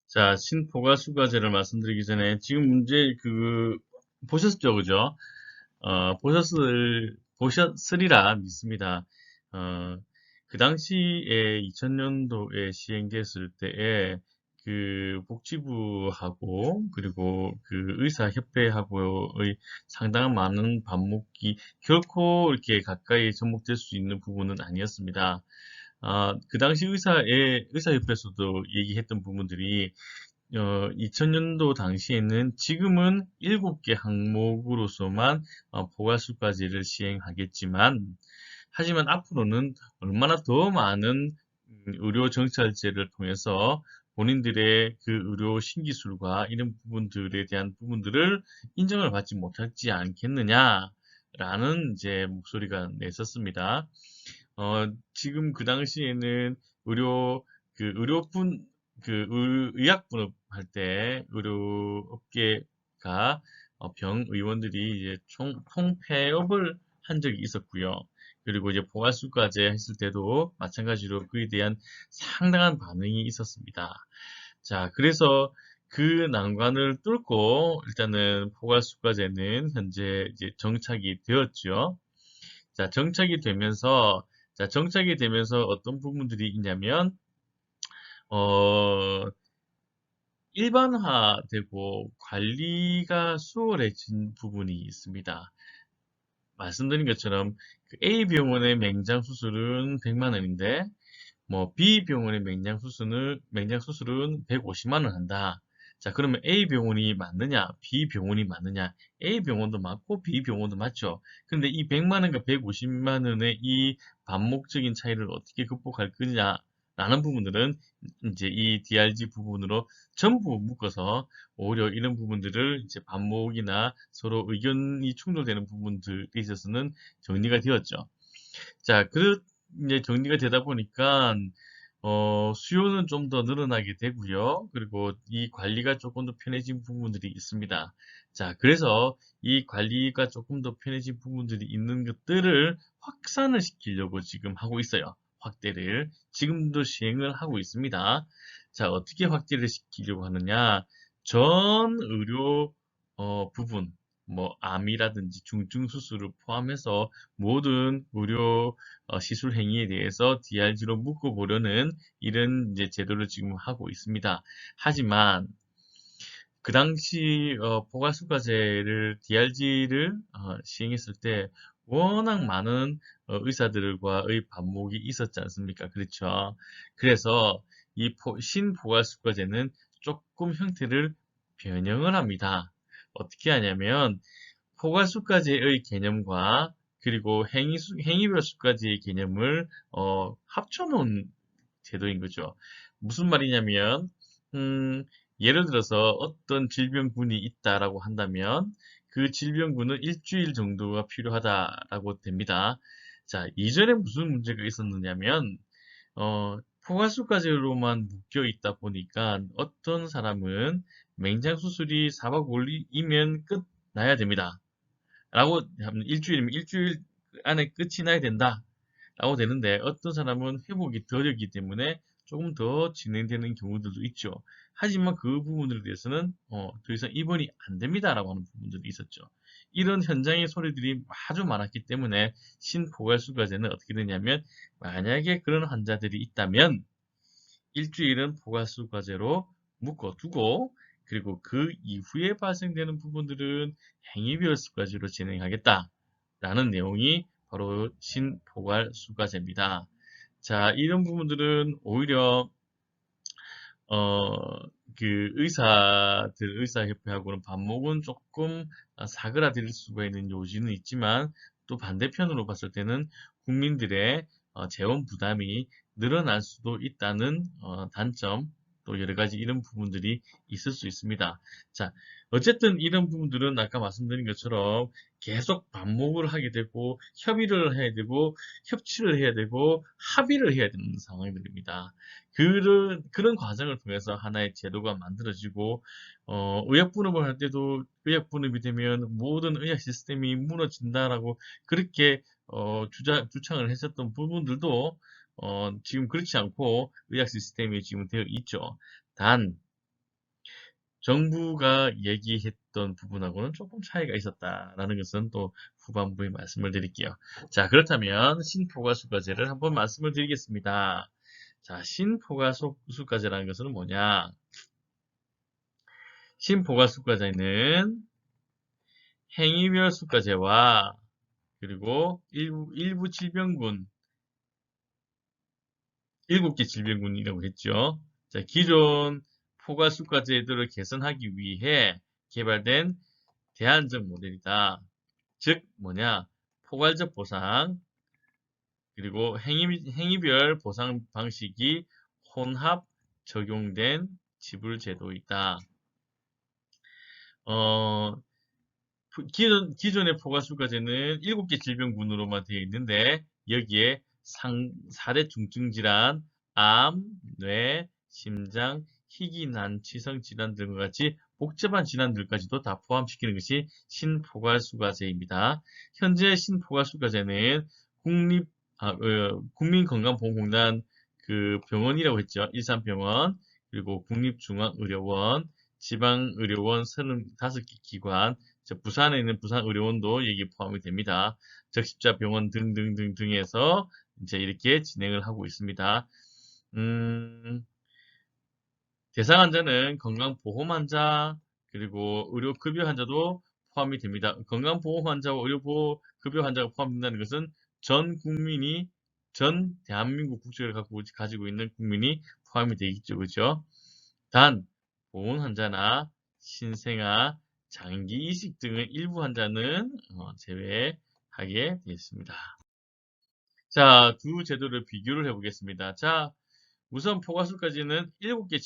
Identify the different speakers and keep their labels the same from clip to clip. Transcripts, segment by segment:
Speaker 1: 자, 신포괄수과제를 말씀드리기 전에 지금 문제 보셨죠, 그죠? 보셨으리라 믿습니다. 어, 그 당시에 2000년도에 시행됐을 때에 복지부하고 그리고 의사협회하고의 상당한 많은 반목이 결코 이렇게 가까이 접목될 수 있는 부분은 아니었습니다. 그 당시 의사협회에서도 얘기했던 부분들이 2000년도 당시에는 지금은 7개 항목으로서만 포괄수까지를 시행하겠지만, 하지만 앞으로는 얼마나 더 많은 의료 정찰제를 통해서 본인들의 의료 신기술과 이런 부분들에 대한 부분들을 인정을 받지 못하지 않겠느냐라는 이제 목소리가 냈었습니다. 지금 그 당시에는 의료, 의료분, 의약분업 할 때 의료업계가 병의원들이 이제 통폐업을 한 적이 있었고요. 그리고 이제 포괄수까지 했을 때도 마찬가지로 그에 대한 상당한 반응이 있었습니다. 자, 그래서 그 난관을 뚫고 일단은 포괄수과제는 현재 이제 정착이 되었죠. 자, 정착이 되면서 어떤 부분들이 있냐면, 어, 일반화되고 관리가 수월해진 부분이 있습니다. 말씀드린 것처럼 A 병원의 맹장 수술은 100만 원인데, 뭐 B 병원의 맹장 수술은 150만 원 한다. 자, 그러면 A 병원이 맞느냐, B 병원이 맞느냐? A 병원도 맞고 B 병원도 맞죠. 근데 이 100만 원과 150만 원의 이 반목적인 차이를 어떻게 극복할 거냐라는 부분들은 이제 이 DRG 부분으로 전부 묶어서 오히려 이런 부분들을 이제 반목이나 서로 의견이 충돌되는 부분들에 있어서는 정리가 되었죠. 자, 이제 정리가 되다 보니까, 수요는 좀 더 늘어나게 되고요. 그리고 이 관리가 조금 더 편해진 부분들이 있습니다. 자, 그래서 이 관리가 조금 더 편해진 부분들이 있는 것들을 확산을 시키려고 지금 하고 있어요. 확대를. 지금도 시행을 하고 있습니다. 자, 어떻게 확대를 시키려고 하느냐. 전 의료, 부분, 뭐, 암이라든지 중증 수술을 포함해서 모든 의료 시술 행위에 대해서 DRG로 묶어보려는 이런 이제 제도를 지금 하고 있습니다. 하지만 그 당시 포괄수가제를 DRG를 시행했을 때 워낙 많은 의사들과의 반목이 있었지 않습니까? 그렇죠. 그래서 이 신포괄수가제는 조금 형태를 변형을 합니다. 어떻게 하냐면 포괄수까지의 개념과 그리고 행위별 수까지의 개념을 합쳐놓은 제도인 거죠. 무슨 말이냐면 음, 예를 들어서 어떤 질병군이 있다라고 한다면 그 질병군은 일주일 정도가 필요하다라고 됩니다. 자, 이전에 무슨 문제가 있었느냐면 포괄수까지로만 묶여 있다 보니까 어떤 사람은 맹장 수술이 4박 5일이면 끝나야 됩니다. 라고 하면 일주일이면 일주일 안에 끝이 나야 된다. 라고 되는데 어떤 사람은 회복이 덜했기 때문에 조금 더 진행되는 경우들도 있죠. 하지만 그 부분들에 대해서는 더 이상 입원이 안 됩니다라고 하는 부분들이 있었죠. 이런 현장의 소리들이 아주 많았기 때문에 신포괄수과제는 어떻게 되냐면 만약에 그런 환자들이 있다면 일주일은 포괄수과제로 묶어두고 그리고 그 이후에 발생되는 부분들은 행위비열수까지로 진행하겠다라는 내용이 바로 신포괄수과제입니다. 자, 이런 부분들은 오히려 어, 의사협회하고는 반목은 조금 사그라들 수가 있는 요지는 있지만 또 반대편으로 봤을 때는 국민들의 재원 부담이 늘어날 수도 있다는 단점, 또 여러 가지 이런 부분들이 있을 수 있습니다. 자, 어쨌든 이런 부분들은 아까 말씀드린 것처럼 계속 반목을 하게 되고 협의를 해야 되고 협치를 해야 되고 합의를 해야 되는 상황들입니다. 그런 과정을 통해서 하나의 제도가 만들어지고, 의약분업을 할 때도 의약분업이 되면 모든 의학 시스템이 무너진다라고 그렇게, 주창을 했었던 부분들도, 지금 그렇지 않고 의학 시스템이 지금 되어 있죠. 단, 정부가 얘기했던 부분하고는 조금 차이가 있었다라는 것은 또 후반부에 말씀을 드릴게요. 자, 그렇다면 신포괄수가제를 한번 말씀을 드리겠습니다. 자, 신포괄수가제라는 것은 뭐냐? 신포괄수가제는 행위별 수가제와 그리고 일부 질병군, 7개 질병군이라고 했죠. 자, 기존 포괄수가제도를 개선하기 위해 개발된 대안적 모델이다. 즉, 뭐냐? 포괄적 보상, 그리고 행위별 보상 방식이 혼합 적용된 지불제도이다. 기존의 포괄수가제는 7개 질병군으로만 되어 있는데 여기에 4대 중증질환, 암, 뇌, 심장, 희귀 난치성 질환 등과 같이 복잡한 질환들까지도 다 포함시키는 것이 신포괄수가제입니다. 현재 신포괄수가제는 국민건강보험공단 그 병원이라고 했죠. 일산병원, 그리고 국립중앙의료원, 지방의료원 35개 기관, 부산에 있는 부산의료원도 여기 포함이 됩니다. 적십자병원 등등등등에서 이제 이렇게 진행을 하고 있습니다. 대상 환자는 건강보험 환자, 그리고 의료급여 환자도 포함이 됩니다. 건강보험 환자와 의료급여 환자가 포함된다는 것은 전 국민이, 전 대한민국 국적을 가지고 있는 국민이 포함이 되겠죠. 그죠? 단, 보험 환자나 신생아, 장기 이식 등의 일부 환자는 제외하게 되어 있습니다. 자, 두 제도를 비교를 해보겠습니다. 자, 우선 포괄수까지는 7개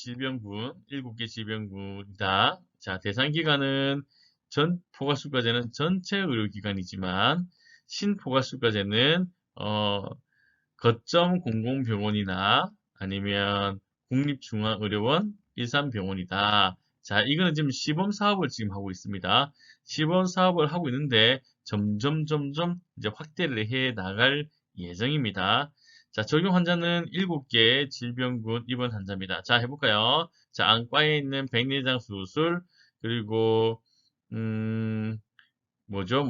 Speaker 1: 질병군이다. 자, 대상 기관은 포괄수까지는 전체 의료기관이지만 신포괄수까지는 거점 공공병원이나 아니면 국립중앙의료원, 일산병원이다. 자, 이거는 지금 시범 사업을 지금 하고 있습니다. 시범 사업을 하고 있는데 점점 이제 확대를 해 나갈 예정입니다. 자, 적용 환자는 7개 질병군 입원 환자입니다. 자, 해볼까요? 자, 안과에 있는 백내장 수술, 그리고, 뭐죠?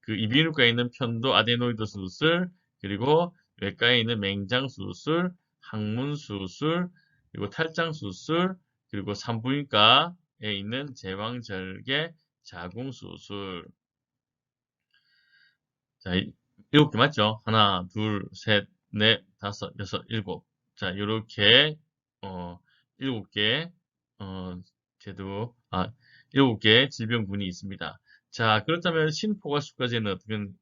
Speaker 1: 그 이비인후과에 있는 편도 아데노이드 수술, 그리고 외과에 있는 맹장 수술, 항문 수술, 그리고 탈장 수술, 그리고 산부인과에 있는 제왕절개 자궁 수술. 자, 7개 맞죠? 하나, 둘, 셋, 넷, 다섯, 여섯, 일곱. 자, 요렇게, 7개, 제도, 7개 질병군이 있습니다. 자, 그렇다면 신포괄수까지는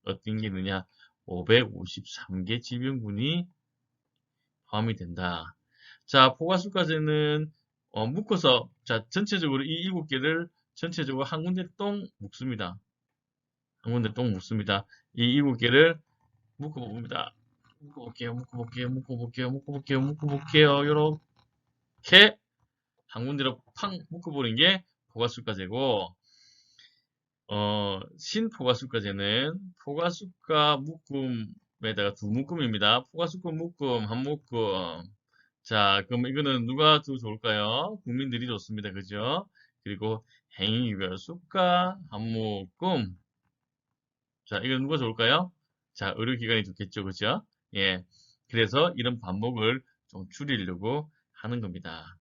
Speaker 1: 어떤 게 있느냐? 553개 질병군이 포함이 된다. 자, 포괄수까지는, 묶어서, 자, 전체적으로 이 7개를 전체적으로 한 군데 똥 묶습니다. 한 군데 똥 묶습니다. 이 7개를 묶어봅니다. 묶어볼게요. 요렇게 한 군데로 팡 묶어버린 게 포괄수가제고, 신포괄수가제는 포괄수가 묶음에다가 두 묶음입니다. 포괄수가 묶음, 한 묶음. 자, 그럼 이거는 누가 더 좋을까요? 국민들이 좋습니다. 그죠? 그리고 행위별 수가, 한 묶음. 자, 이건 누가 좋을까요? 자, 의료기관이 좋겠죠. 그죠? 예. 그래서 이런 반복을 좀 줄이려고 하는 겁니다.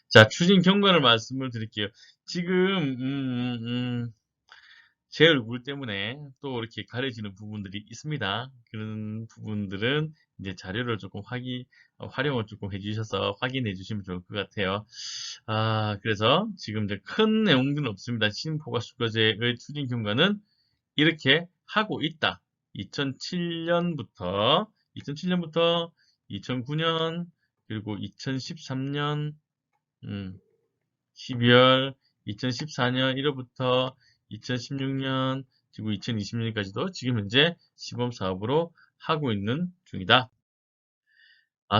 Speaker 1: 자, 추진 경과를 말씀을 드릴게요. 지금, 제 얼굴 때문에 또 이렇게 가려지는 부분들이 있습니다. 그런 부분들은 이제 자료를 조금 활용을 조금 해주셔서 확인해 주시면 좋을 것 같아요. 그래서 지금 이제 큰 내용들은 없습니다. 신포괄수가제의 추진 경과는 이렇게 하고 있다. 2007년부터 2009년 그리고 2013년 12월 2014년 1월부터 2016년 그리고 2020년까지도 지금 현재 시범 사업으로 하고 있는 중이다.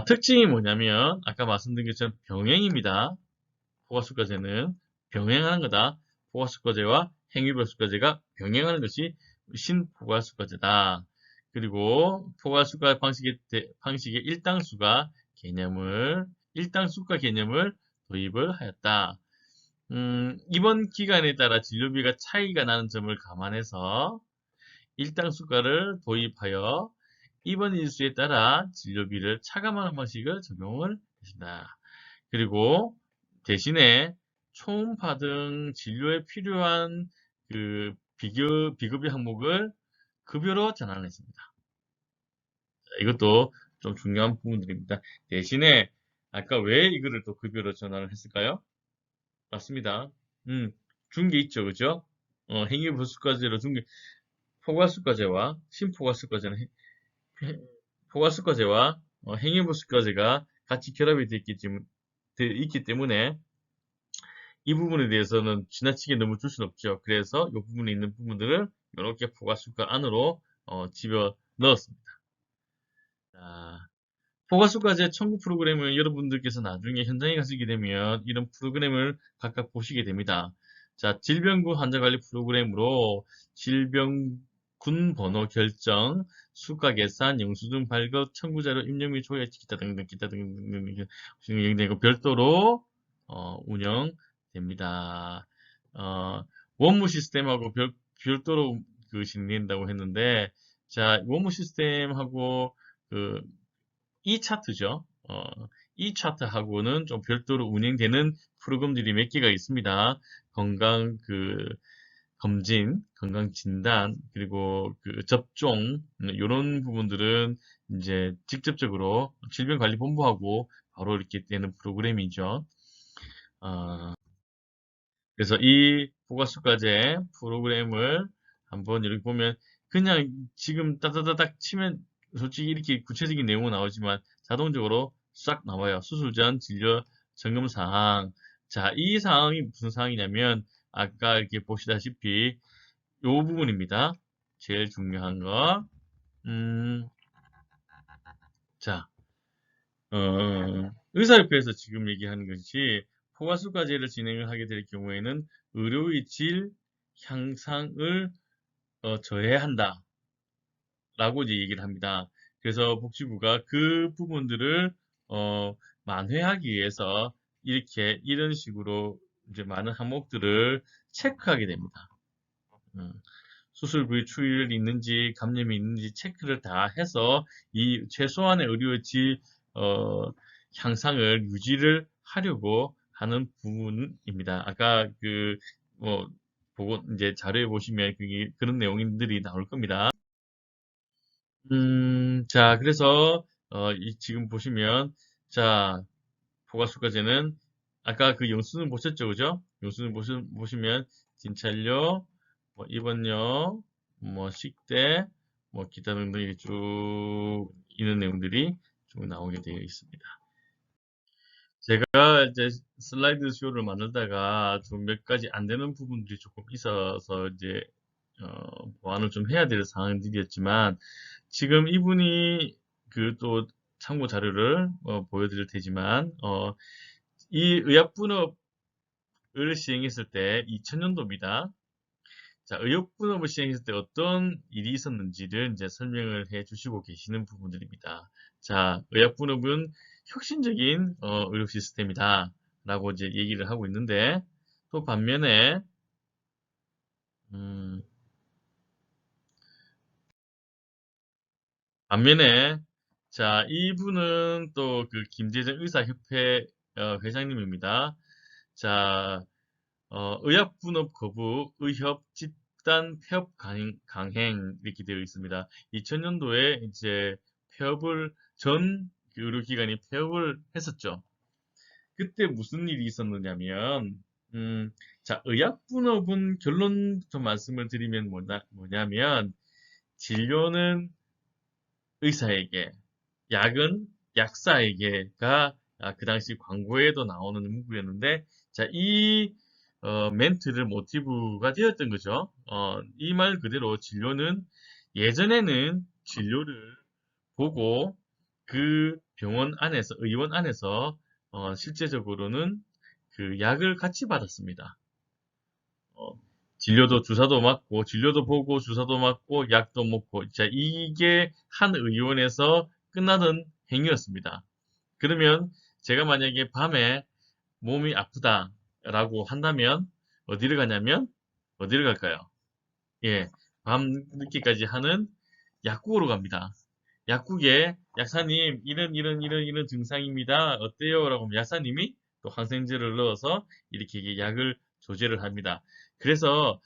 Speaker 1: 특징이 뭐냐면 아까 말씀드린 것처럼 병행입니다. 포괄수가제는 병행하는 거다. 포괄수가제와 행위별수가제가 병행하는 것이 신포괄수가제다. 그리고 포괄수가 방식의 1당 수가 개념을 도입을 하였다. 입원 기간에 따라 진료비가 차이가 나는 점을 감안해서 일당 수가를 도입하여 입원 일수에 따라 진료비를 차감하는 방식을 적용을 했습니다. 그리고 대신에 초음파 등 진료에 필요한 그 비급여 항목을 급여로 전환했습니다. 이것도 좀 중요한 부분들입니다. 대신에 아까 왜 이거를 또 급여로 전환을 했을까요? 맞습니다. 준 게 있죠, 그죠? 행위부수과제로 준 게 포괄수과제와 심포괄수과제는 포괄수과제와 행위부수과제가 같이 결합이 되어 있기 때문에 이 부분에 대해서는 지나치게 너무 줄 수는 없죠. 그래서 이 부분에 있는 부분들을 이렇게 포괄수과 안으로 집어 넣었습니다. 자, 포괄수과제 청구 프로그램을 여러분들께서 나중에 현장에 가시게 되면 이런 프로그램을 각각 보시게 됩니다. 자, 질병군 환자관리 프로그램으로 질병군 번호 결정, 수가 계산, 영수증 발급, 청구자료 입력 및 조회, 기타 등등 별도로 운영됩니다. 원무 시스템하고 별도로 진행된다고 했는데, 자, 원무 시스템하고 이 차트죠. 이 차트하고는 좀 별도로 운영되는 프로그램들이 몇 개가 있습니다. 건강 검진, 건강 진단, 그리고 접종 이런 부분들은 이제 직접적으로 질병관리본부하고 바로 이렇게 되는 프로그램이죠. 그래서 이 포괄수과제 프로그램을 한번 이렇게 보면 그냥 지금 따다다닥 치면 솔직히 이렇게 구체적인 내용은 나오지만 자동적으로 싹 나와요. 수술 전 진료 점검 사항. 자, 이 사항이 무슨 사항이냐면 아까 이렇게 보시다시피 이 부분입니다. 제일 중요한 거. 자, 의사협회에서 지금 얘기하는 것이 포괄수과제를 진행을 하게 될 경우에는 의료의 질 향상을 저해한다 라고 이제 얘기를 합니다. 그래서 복지부가 그 부분들을 만회하기 위해서 이런 식으로 이제 많은 항목들을 체크하게 됩니다. 수술 부위 추이를 있는지 감염이 있는지 체크를 다 해서 이 최소한의 의료의 질 향상을 유지를 하려고 하는 부분입니다. 아까 보고 이제 자료에 보시면 그런 내용들이 나올 겁니다. 자, 그래서 지금 보시면 자, 포괄수과제는 아까 그 영수증 보셨죠, 그죠? 영수증 보시면 진찰료, 뭐 입원료, 뭐 식대, 뭐 기타 등등이 쭉 있는 내용들이 쭉 나오게 되어 있습니다. 제가 이제 슬라이드 쇼를 만들다가 좀 몇 가지 안 되는 부분들이 조금 있어서 이제 보완을 좀 해야 될 상황들이었지만 지금 이분이 또 참고 자료를 보여드릴 테지만 이 의약분업을 시행했을 때 2000년도입니다. 자, 의약분업을 시행했을 때 어떤 일이 있었는지를 이제 설명을 해 주시고 계시는 부분들입니다. 자, 의약분업은 혁신적인 의료 시스템이다 라고 이제 얘기를 하고 있는데 또 반면에 자, 이분은 또 김재정 의사협회 회장님입니다. 자, 의약분업 거부, 의협 집단 폐업 강행 이렇게 되어 있습니다. 2000년도에 이제 전 의료기관이 폐업을 했었죠. 그때 무슨 일이 있었느냐면, 자, 의약분업은 결론부터 말씀을 드리면 뭐냐면, 진료는 의사에게, 약은 약사에게가 그 당시 광고에도 나오는 문구였는데, 자, 이 멘트를 모티브가 되었던 거죠. 이 말 그대로 진료는 예전에는 진료를 보고 그 병원 안에서, 의원 안에서 실제적으로는 그 약을 같이 받았습니다. 진료도 주사도 맞고, 진료도 보고, 주사도 맞고, 약도 먹고, 자, 이게 한 의원에서 끝나던 행위였습니다. 그러면 제가 만약에 밤에 몸이 아프다라고 한다면 어디를 가냐면 어디를 갈까요? 예, 밤 늦게까지 하는 약국으로 갑니다. 약국에 약사님 이런 증상입니다. 어때요? 라고 하면 약사님이 또 항생제를 넣어서 이렇게 약을 조제를 합니다. 그래서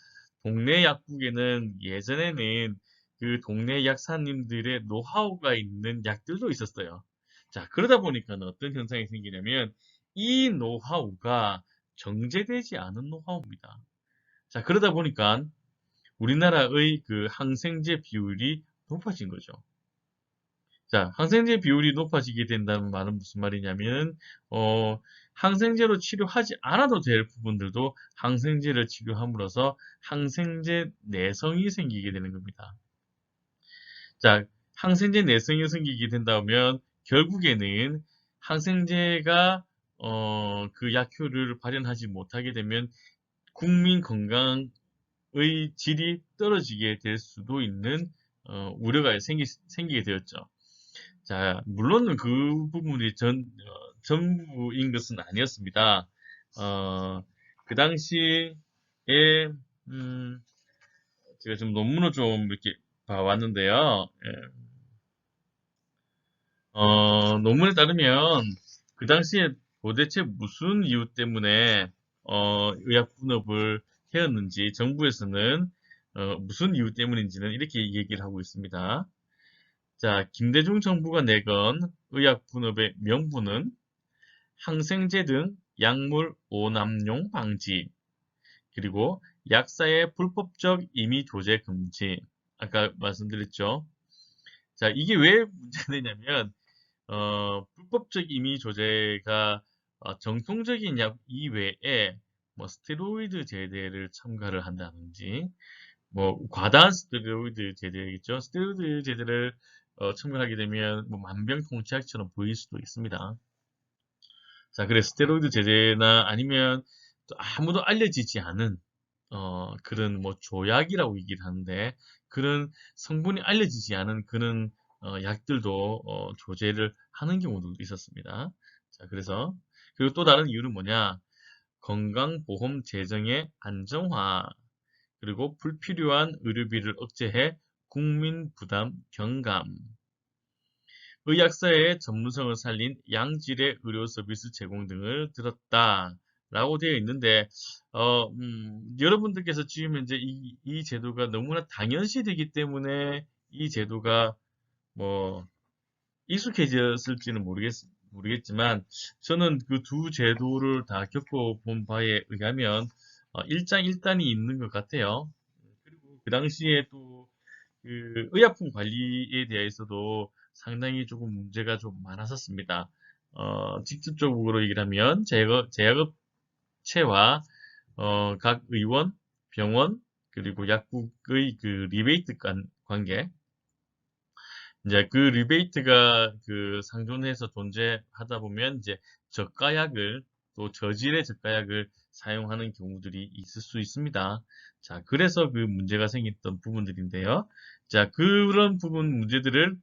Speaker 1: 동네 약국에는 예전에는 그 동네 약사님들의 노하우가 있는 약들도 있었어요. 자, 그러다 보니까 어떤 현상이 생기냐면 이 노하우가 정제되지 않은 노하우입니다. 자, 그러다 보니까 우리나라의 그 항생제 비율이 높아진 거죠. 자, 항생제 비율이 높아지게 된다는 말은 무슨 말이냐면, 항생제로 치료하지 않아도 될 부분들도 항생제를 치료함으로써 항생제 내성이 생기게 되는 겁니다. 자, 항생제 내성이 생기게 된다면 결국에는 항생제가 그 약효를 발현하지 못하게 되면 국민 건강의 질이 떨어지게 될 수도 있는 우려가 생기게 되었죠. 자, 물론 그 부분이 전부인 것은 아니었습니다. 그 당시에, 음, 제가 좀 논문을 좀 이렇게 봐왔는데요. 예, 논문에 따르면 그 당시에 도대체 무슨 이유 때문에 의약 분업을 해왔는지 정부에서는 무슨 이유 때문인지는 이렇게 얘기를 하고 있습니다. 자, 김대중 정부가 내건 의약 분업의 명분은 항생제 등 약물 오남용 방지, 그리고 약사의 불법적 임의 조제 금지. 아까 말씀드렸죠. 자, 이게 왜 문제되냐면, 불법적 임의 조제가 정통적인 약 이외에 뭐 스테로이드 제제를 첨가를 한다든지, 뭐 과다한 스테로이드 제제겠죠. 스테로이드 제제를 첨가하게 되면 뭐 만병통치약처럼 보일 수도 있습니다. 자, 그래 스테로이드 제제나 아니면 또 아무도 알려지지 않은 그런 뭐 조약이라고 얘기를 하는데 그런 성분이 알려지지 않은 그런 약들도 조제를 하는 경우도 있었습니다. 자, 그래서 그리고 또 다른 이유는 뭐냐? 건강보험 재정의 안정화 그리고 불필요한 의료비를 억제해 국민 부담 경감 의학사의 전문성을 살린 양질의 의료 서비스 제공 등을 들었다라고 되어 있는데, 여러분들께서 지금 현재 이 제도가 너무나 당연시되기 때문에 이 제도가 뭐 익숙해졌을지는 모르겠지만, 저는 그 두 제도를 다 겪어본 바에 의하면, 일장일단이 있는 것 같아요. 그리고 그 당시에 또 그 의약품 관리에 대해서도 상당히 조금 문제가 좀 많았었습니다. 직접적으로 얘기를 하면 제약업체와 각 의원, 병원, 그리고 약국의 그 리베이트 관계, 이제 그 리베이트가 그 상존해서 존재하다 보면 이제 저가약을 또 저질의 저가약을 사용하는 경우들이 있을 수 있습니다. 자, 그래서 그 문제가 생겼던 부분들인데요. 자, 그런 부분 문제들을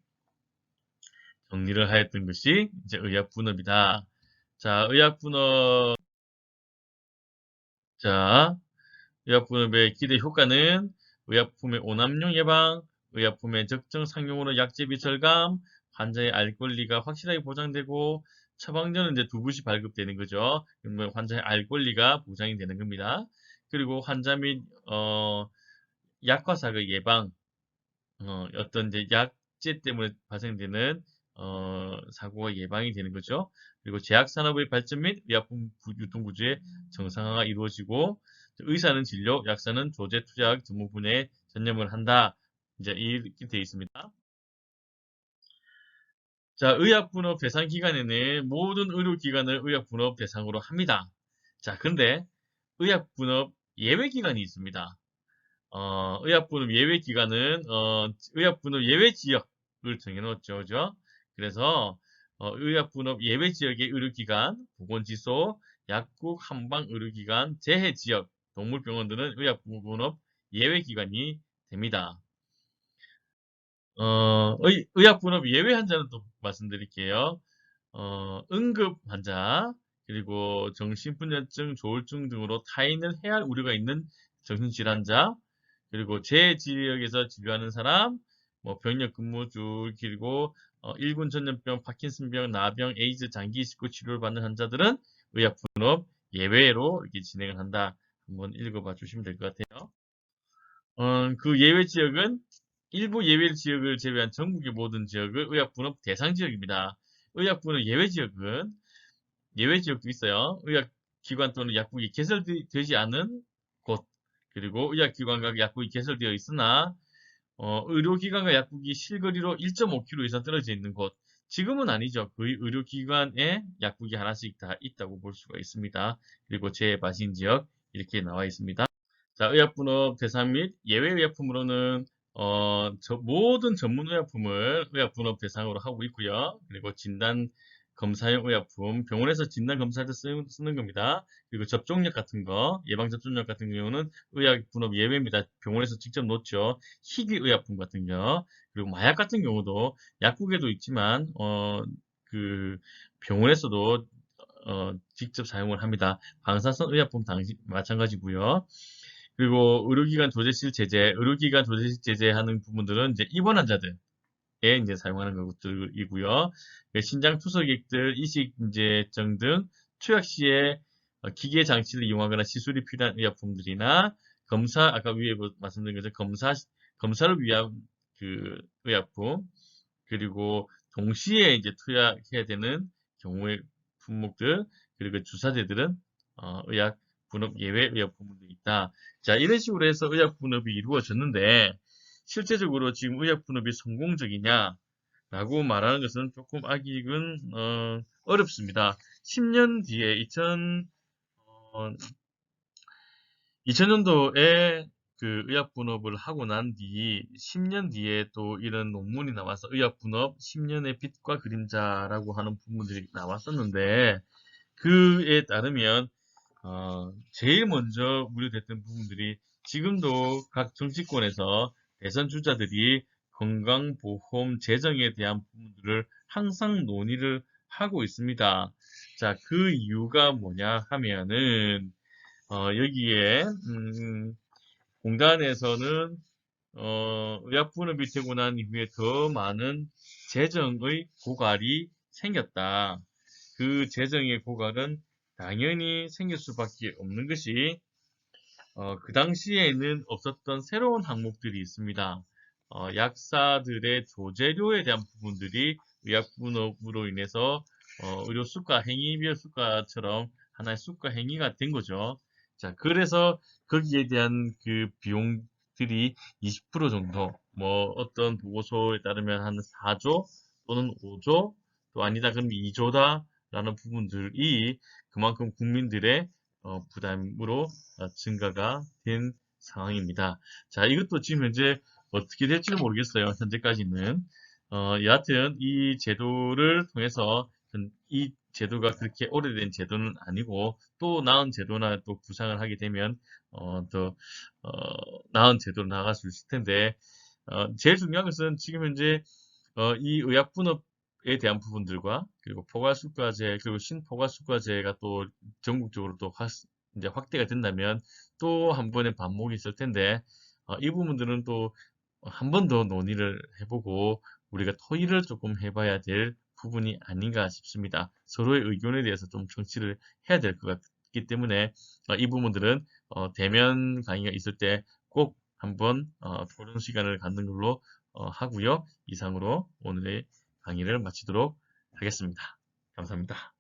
Speaker 1: 정리를 하였던 것이 이제 의약분업이다. 자, 자, 의약분업의 기대 효과는 의약품의 오남용 예방, 의약품의 적정 상용으로 약제비 절감, 환자의 알 권리가 확실하게 보장되고 처방전은 이제 두 부씩 발급되는 거죠. 그러면 환자의 알 권리가 보장이 되는 겁니다. 그리고 환자 및 약화사의 예방, 어떤 이제 약제 때문에 발생되는 사고가 예방이 되는 거죠. 그리고 제약산업의 발전 및 의약품 유통구조의 정상화가 이루어지고 의사는 진료, 약사는 조제, 투약 전문 분야에 전념을 한다. 이제 이렇게 되어 있습니다. 자, 의약분업 대상 기관에는 모든 의료기관을 의약분업 대상으로 합니다. 자, 근데 의약분업 예외 기관이 있습니다. 의약분업 예외 기간은 의약분업 예외 지역을 정해놓았죠, 그죠? 그래서 의약분업 예외 지역의 의료기관, 보건지소, 약국, 한방 의료기관, 재해 지역, 동물병원들은 의약분업 예외 기관이 됩니다. 의약분업 예외 환자는 또 말씀드릴게요. 응급 환자, 그리고 정신분열증, 조울증 등으로 타인을 해할 우려가 있는 정신질환자, 그리고 제 지역에서 진료하는 사람, 뭐 병력 근무주, 그리고 일군 전염병, 파킨슨병, 나병, 에이즈, 장기 이식후 치료를 받는 환자들은 의약분업 예외로 이렇게 진행을 한다. 한번 읽어봐 주시면 될 것 같아요. 그 예외 지역은 일부 예외 지역을 제외한 전국의 모든 지역을 의약분업 대상 지역입니다. 의약분업 예외 지역도 있어요. 의학기관 또는 약국이 개설되지 않은 곳, 그리고 의학기관과 약국이 개설되어 있으나 의료기관과 약국이 실거리로 1.5km 이상 떨어져 있는 곳. 지금은 아니죠. 거의 의료기관에 약국이 하나씩 다 있다고 볼 수가 있습니다. 그리고 재발신 지역 이렇게 나와 있습니다. 자, 의약분업 대상 및 예외 의약품으로는 모든 전문 의약품을 의약분업 대상으로 하고 있고요. 그리고 진단 검사용 의약품, 병원에서 진단 검사할 때 쓰는 겁니다. 그리고 접종약 같은 거, 예방 접종약 같은 경우는 의약분업 예외입니다. 병원에서 직접 놓죠. 희귀 의약품 같은 거, 그리고 마약 같은 경우도 약국에도 있지만 그 병원에서도 직접 사용을 합니다. 방사선 의약품 마찬가지고요. 그리고 의료기관 조제실 제재하는 부분들은 이제 입원 환자들에 이제 사용하는 것들이고요. 신장 투석액들, 이식인제증 등 투약 시에 기계 장치를 이용하거나 시술이 필요한 의약품들이나 아까 위에 말씀드린 것처럼 검사를 위한 그 의약품, 그리고 동시에 이제 투약해야 되는 경우의 품목들, 그리고 주사제들은 의약 분업 예외 의약 부분도 있다. 자, 이런 식으로 해서 의약 분업이 이루어졌는데 실제적으로 지금 의약 분업이 성공적이냐라고 말하는 것은 조금 아직은 어렵습니다. 10년 뒤에 2000년도에 그 의약분업을 하고 난 뒤 10년 뒤에 또 이런 논문이 나와서 의약분업 10년의 빛과 그림자라고 하는 부분들이 나왔었는데 그에 따르면 제일 먼저 우려됐던 부분들이 지금도 각 정치권에서 대선 주자들이 건강보험 재정에 대한 부분들을 항상 논의를 하고 있습니다. 자, 그 이유가 뭐냐 하면은 여기에 공단에서는 의약분업이 되고 난 이후에 더 많은 재정의 고갈이 생겼다. 그 재정의 고갈은 당연히 생길 수밖에 없는 것이 그 당시에는 없었던 새로운 항목들이 있습니다. 약사들의 조제료에 대한 부분들이 의약분업으로 인해서 의료 수가, 행위별 수가처럼 하나의 수가 행위가 된 거죠. 자, 그래서 거기에 대한 그 비용들이 20% 정도, 뭐 어떤 보고서에 따르면 한 4조 또는 5조, 또 아니다 그러면 2조다라는 부분들이 그만큼 국민들의 부담으로 증가가 된 상황입니다. 자, 이것도 지금 현재 어떻게 될지 모르겠어요. 현재까지는. 여하튼 이 제도를 통해서 이 제도가 그렇게 오래된 제도는 아니고 또 나은 제도나 또 구상을 하게 되면 더 나은 제도로 나아갈 수 있을 텐데 제일 중요한 것은 지금 현재 이 의약분업에 대한 부분들과 그리고 포괄수가제 그리고 신포괄수가제가 또 전국적으로 또 이제 확대가 된다면 또 한 번의 반목이 있을 텐데 이 부분들은 또 한 번 더 논의를 해보고 우리가 토의를 조금 해봐야 될 부분이 아닌가 싶습니다. 서로의 의견에 대해서 좀 청취를 해야 될 것 같기 때문에 이 부분들은 대면 강의가 있을 때 꼭 한번 토론 시간을 갖는 걸로 하고요. 이상으로 오늘의 강의를 마치도록 하겠습니다. 감사합니다.